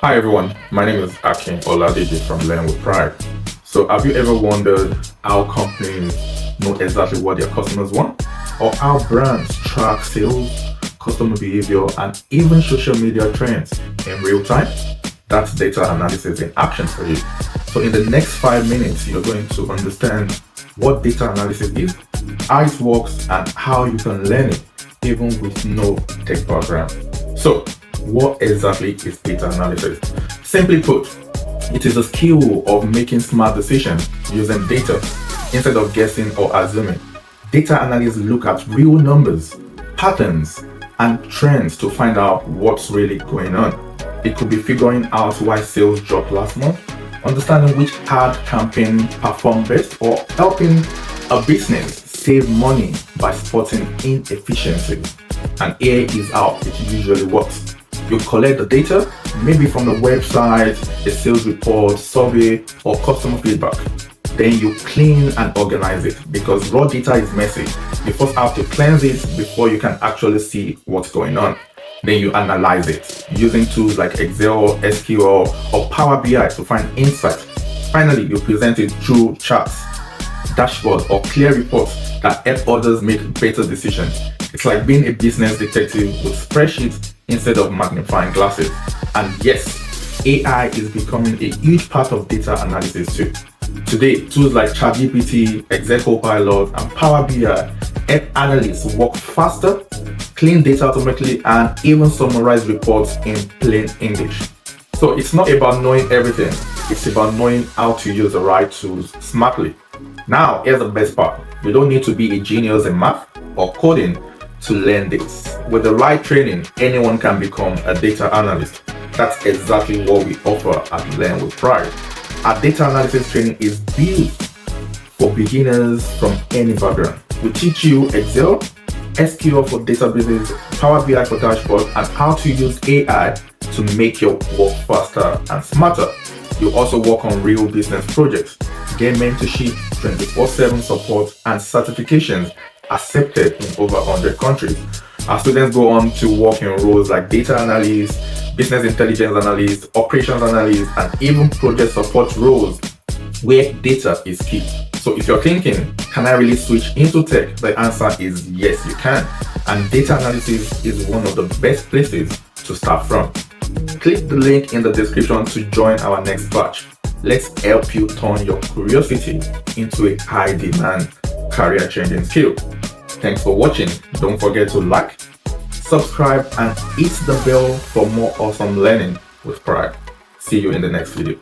Hi everyone, my name is Akin Oladeji from LearnWithPride. So have you ever wondered how companies know exactly what their customers want? Or how brands track sales, customer behavior, and even social media trends in real time? That's data analysis in action for you. So in the next 5 minutes, you're going to understand what data analysis is, how it works, and how you can learn it even with no tech background. So what exactly is data analysis? Simply put, it is a skill of making smart decisions using data instead of guessing or assuming. Data analysts look at real numbers, patterns, and trends to find out what's really going on. It could be figuring out why sales dropped last month, understanding which ad campaign performed best, or helping a business save money by spotting inefficiencies. And here is how it usually works. You collect the data, maybe from the website, a sales report, survey, or customer feedback. Then you clean and organize it because raw data is messy. You first have to cleanse it before you can actually see what's going on. Then you analyze it using tools like Excel, SQL, or Power BI to find insight. Finally, you present it through charts, dashboards, or clear reports that help others make better decisions. It's like being a business detective with spreadsheets instead of magnifying glasses. And yes, AI is becoming a huge part of data analysis too. Today, tools like ChatGPT, Excel Copilot, and Power BI help analysts work faster, clean data automatically, and even summarize reports in plain English. So it's not about knowing everything, it's about knowing how to use the right tools smartly. Now, here's the best part. You don't need to be a genius in math or coding to learn this. With the right training, anyone can become a data analyst. That's exactly what we offer at LearnWithPride. Our data analysis training is built for beginners from any background. We teach you Excel, SQL for databases, Power BI for dashboards, and how to use AI to make your work faster and smarter. You also work on real business projects, get mentorship, 24/7 support, and certifications accepted in over 100 countries. Our students go on to work in roles like data analyst, business intelligence analyst, operations analyst, and even project support roles where data is key. So if you're thinking, can I really switch into tech? The answer is yes, you can. And data analysis is one of the best places to start from. Click the link in the description to join our next batch. Let's help you turn your curiosity into a high-demand, career-changing skill. Thanks for watching. Don't forget to like, subscribe, and hit the bell for more awesome learning with pride. See you in the next video.